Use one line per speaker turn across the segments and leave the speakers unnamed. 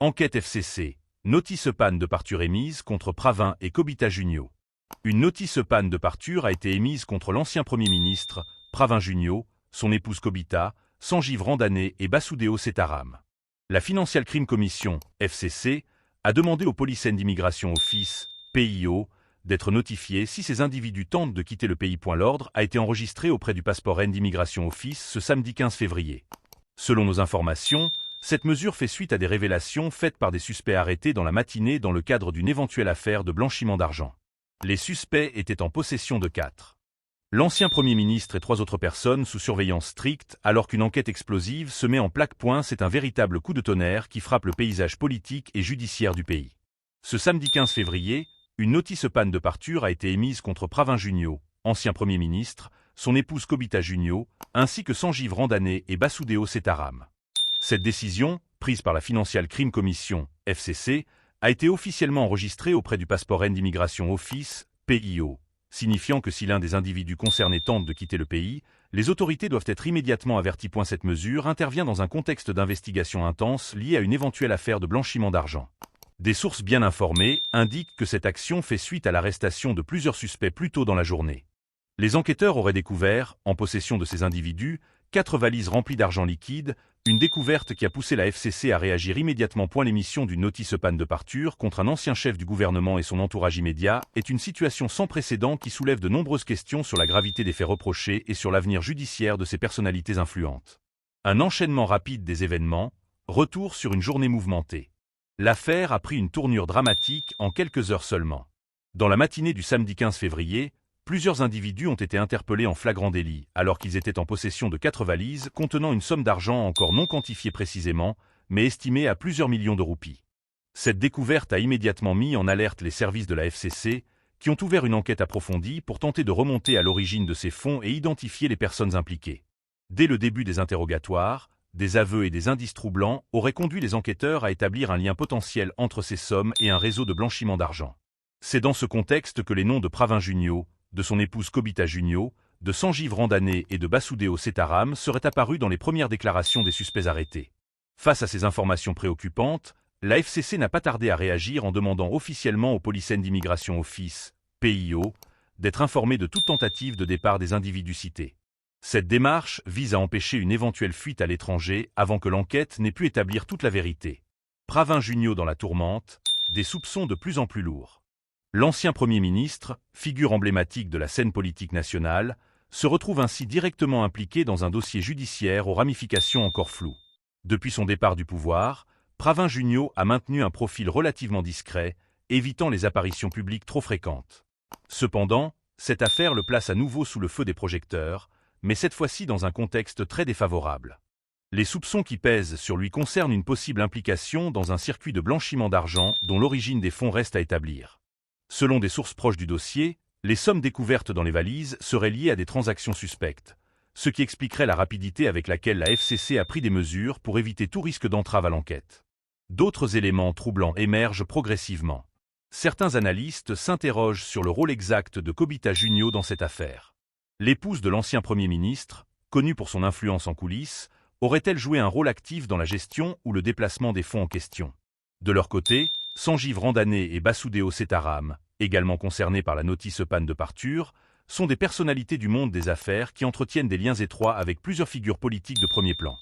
Enquête FCC. Notice panne de parture émise contre Pravin et Kobita Junio. Une notice panne de parture a été émise contre l'ancien Premier ministre, Pravin Junio, son épouse Kobita, Sanjeev Randane et Basudeo Setaram. La Financial Crime Commission, FCC, a demandé au Police and Immigration Office, PIO, d'être notifié si ces individus tentent de quitter le pays. L'ordre a été enregistré auprès du Passport and Immigration Office ce samedi 15 février. Selon nos informations, cette mesure fait suite à des révélations faites par des suspects arrêtés dans la matinée dans le cadre d'une éventuelle affaire de blanchiment d'argent. Les suspects étaient en possession de 4. L'ancien Premier ministre et 3 autres personnes sous surveillance stricte alors qu'une enquête explosive se met en plaque. C'est un véritable coup de tonnerre qui frappe le paysage politique et judiciaire du pays. Ce samedi 15 février, une notice panne de parture a été émise contre Pravin Junio, ancien Premier ministre, son épouse Kobita Junio, ainsi que Sanjeev Randane et Basudeo Setaram. Cette décision, prise par la Financial Crime Commission, FCC, a été officiellement enregistrée auprès du Passport and Immigration Office, PIO, signifiant que si l'un des individus concernés tente de quitter le pays, les autorités doivent être immédiatement averties. Cette mesure intervient dans un contexte d'investigation intense liée à une éventuelle affaire de blanchiment d'argent. Des sources bien informées indiquent que cette action fait suite à l'arrestation de plusieurs suspects plus tôt dans la journée. Les enquêteurs auraient découvert, en possession de ces individus, 4 valises remplies d'argent liquide, une découverte qui a poussé la FCC à réagir immédiatement. L'émission d'une notice panne de parture contre un ancien chef du gouvernement et son entourage immédiat est une situation sans précédent qui soulève de nombreuses questions sur la gravité des faits reprochés et sur l'avenir judiciaire de ces personnalités influentes. Un enchaînement rapide des événements, retour sur une journée mouvementée. L'affaire a pris une tournure dramatique en quelques heures seulement. Dans la matinée du samedi 15 février, plusieurs individus ont été interpellés en flagrant délit, alors qu'ils étaient en possession de 4 valises contenant une somme d'argent encore non quantifiée précisément, mais estimée à plusieurs millions de roupies. Cette découverte a immédiatement mis en alerte les services de la FCC, qui ont ouvert une enquête approfondie pour tenter de remonter à l'origine de ces fonds et identifier les personnes impliquées. Dès le début des interrogatoires, des aveux et des indices troublants auraient conduit les enquêteurs à établir un lien potentiel entre ces sommes et un réseau de blanchiment d'argent. C'est dans ce contexte que les noms de Pravin Junio, de son épouse Kobita Junio, de Sanjeev Randane et de Basudeo Setaram seraient apparus dans les premières déclarations des suspects arrêtés. Face à ces informations préoccupantes, la FCC n'a pas tardé à réagir en demandant officiellement au Police and Immigration Office, PIO, d'être informé de toute tentative de départ des individus cités. Cette démarche vise à empêcher une éventuelle fuite à l'étranger avant que l'enquête n'ait pu établir toute la vérité. Pravin Junio dans la tourmente, des soupçons de plus en plus lourds. L'ancien Premier ministre, figure emblématique de la scène politique nationale, se retrouve ainsi directement impliqué dans un dossier judiciaire aux ramifications encore floues. Depuis son départ du pouvoir, Pravin Junio a maintenu un profil relativement discret, évitant les apparitions publiques trop fréquentes. Cependant, cette affaire le place à nouveau sous le feu des projecteurs, mais cette fois-ci dans un contexte très défavorable. Les soupçons qui pèsent sur lui concernent une possible implication dans un circuit de blanchiment d'argent dont l'origine des fonds reste à établir. Selon des sources proches du dossier, les sommes découvertes dans les valises seraient liées à des transactions suspectes, ce qui expliquerait la rapidité avec laquelle la FCC a pris des mesures pour éviter tout risque d'entrave à l'enquête. D'autres éléments troublants émergent progressivement. Certains analystes s'interrogent sur le rôle exact de Kobita Junio dans cette affaire. L'épouse de l'ancien Premier ministre, connue pour son influence en coulisses, aurait-elle joué un rôle actif dans la gestion ou le déplacement des fonds en question? De leur côté, Sanjeev Randane et Basudeo Setaram, également concernés par la notice panne de parture, sont des personnalités du monde des affaires qui entretiennent des liens étroits avec plusieurs figures politiques de premier plan.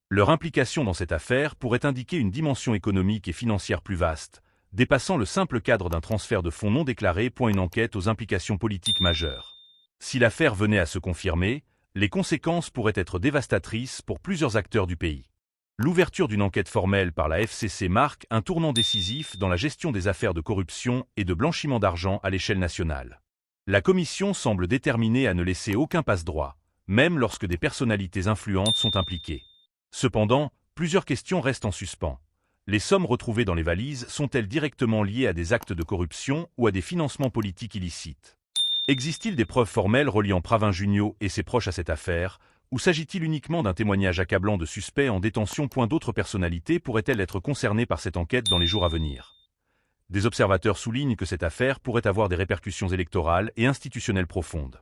Leur implication dans cette affaire pourrait indiquer une dimension économique et financière plus vaste, dépassant le simple cadre d'un transfert de fonds non déclaré. Une enquête aux implications politiques majeures. Si l'affaire venait à se confirmer, les conséquences pourraient être dévastatrices pour plusieurs acteurs du pays. L'ouverture d'une enquête formelle par la FCC marque un tournant décisif dans la gestion des affaires de corruption et de blanchiment d'argent à l'échelle nationale. La Commission semble déterminée à ne laisser aucun passe-droit, même lorsque des personnalités influentes sont impliquées. Cependant, plusieurs questions restent en suspens. Les sommes retrouvées dans les valises sont-elles directement liées à des actes de corruption ou à des financements politiques illicites? Existe-t-il des preuves formelles reliant Pravin Junio et ses proches à cette affaire, ou s'agit-il uniquement d'un témoignage accablant de suspects en détention? D'autres personnalités pourraient-elles être concernées par cette enquête dans les jours à venir? Des observateurs soulignent que cette affaire pourrait avoir des répercussions électorales et institutionnelles profondes.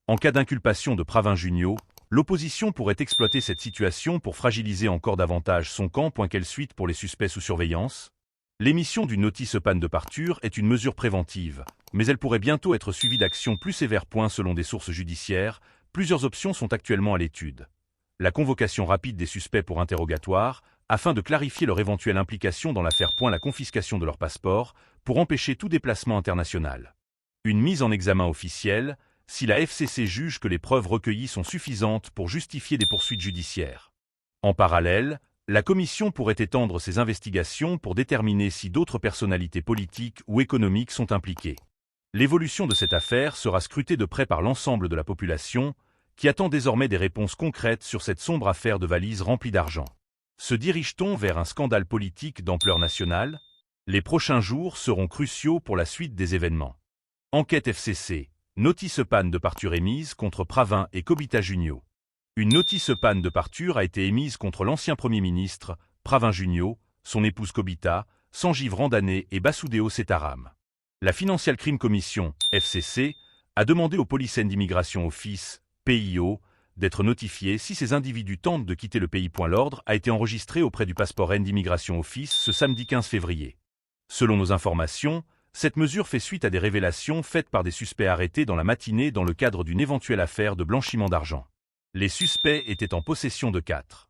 En cas d'inculpation de Pravin Junio, L'opposition pourrait exploiter cette situation pour fragiliser encore davantage son camp. Quelle suite pour les suspects sous surveillance? L'émission d'une notice panne de parture est une mesure préventive, mais elle pourrait bientôt être suivie d'actions plus sévères. Selon des sources judiciaires, plusieurs options sont actuellement à l'étude. La convocation rapide des suspects pour interrogatoire, afin de clarifier leur éventuelle implication dans l'affaire. La confiscation de leur passeport, pour empêcher tout déplacement international. Une mise en examen officielle, si la FCC juge que les preuves recueillies sont suffisantes pour justifier des poursuites judiciaires. En parallèle, la Commission pourrait étendre ses investigations pour déterminer si d'autres personnalités politiques ou économiques sont impliquées. L'évolution de cette affaire sera scrutée de près par l'ensemble de la population, qui attend désormais des réponses concrètes sur cette sombre affaire de valises remplies d'argent. Se dirige-t-on vers un scandale politique d'ampleur nationale? Les prochains jours seront cruciaux pour la suite des événements. Enquête FCC. Notice panne de parture émise contre Pravin et Kobita Junio. Une notice panne de parture a été émise contre l'ancien Premier ministre, Pravin Junio, son épouse Kobita, Sanjeev Randane et Basudeo Setaram. La Financial Crime Commission, FCC, a demandé au Police and Immigration Office, PIO, d'être notifié si ces individus tentent de quitter le pays. L'ordre a été enregistré auprès du Passport and Immigration Office ce samedi 15 février. Selon nos informations, cette mesure fait suite à des révélations faites par des suspects arrêtés dans la matinée dans le cadre d'une éventuelle affaire de blanchiment d'argent. Les suspects étaient en possession de 4.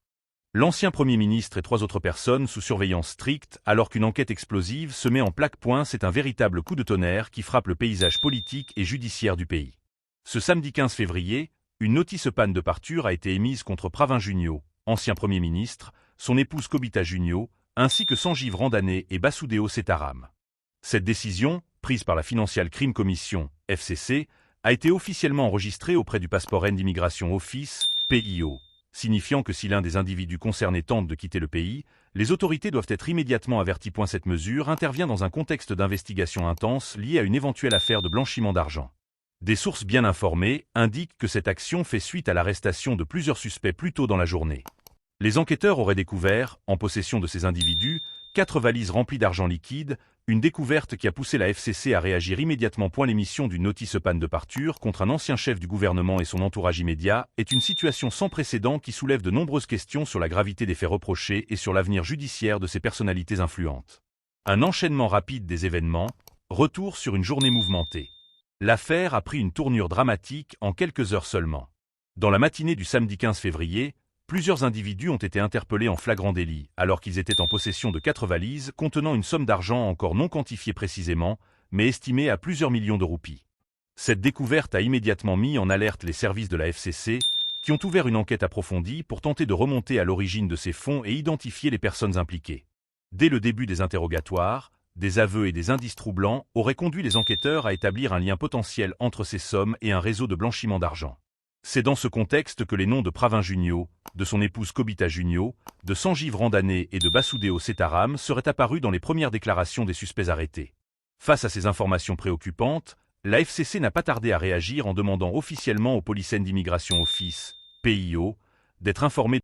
L'ancien Premier ministre et 3 autres personnes sous surveillance stricte alors qu'une enquête explosive se met en plaque. C'est un véritable coup de tonnerre qui frappe le paysage politique et judiciaire du pays. Ce samedi 15 février, une notice panne de parture a été émise contre Pravin Junio, ancien Premier ministre, son épouse Kobita Junio, ainsi que Sanjeev Randane et Basudeo Setaram. Cette décision, prise par la Financial Crime Commission, FCC, a été officiellement enregistrée auprès du Passport and Immigration Office, PIO, signifiant que si l'un des individus concernés tente de quitter le pays, les autorités doivent être immédiatement averties. Cette mesure intervient dans un contexte d'investigation intense liée à une éventuelle affaire de blanchiment d'argent. Des sources bien informées indiquent que cette action fait suite à l'arrestation de plusieurs suspects plus tôt dans la journée. Les enquêteurs auraient découvert, en possession de ces individus, 4 valises remplies d'argent liquide, une découverte qui a poussé la FCC à réagir immédiatement. L'émission d'une notice panne de parture contre un ancien chef du gouvernement et son entourage immédiat est une situation sans précédent qui soulève de nombreuses questions sur la gravité des faits reprochés et sur l'avenir judiciaire de ces personnalités influentes. Un enchaînement rapide des événements, retour sur une journée mouvementée. L'affaire a pris une tournure dramatique en quelques heures seulement. Dans la matinée du samedi 15 février, plusieurs individus ont été interpellés en flagrant délit, alors qu'ils étaient en possession de 4 valises contenant une somme d'argent encore non quantifiée précisément, mais estimée à plusieurs millions de roupies. Cette découverte a immédiatement mis en alerte les services de la FCC, qui ont ouvert une enquête approfondie pour tenter de remonter à l'origine de ces fonds et identifier les personnes impliquées. Dès le début des interrogatoires, des aveux et des indices troublants auraient conduit les enquêteurs à établir un lien potentiel entre ces sommes et un réseau de blanchiment d'argent. C'est dans ce contexte que les noms de Pravin Junio, de son épouse Kobita Junio, de Sanjeev Randane et de Basudeo Setaram seraient apparus dans les premières déclarations des suspects arrêtés. Face à ces informations préoccupantes, la FCC n'a pas tardé à réagir en demandant officiellement au Police and Immigration Office, PIO, d'être informé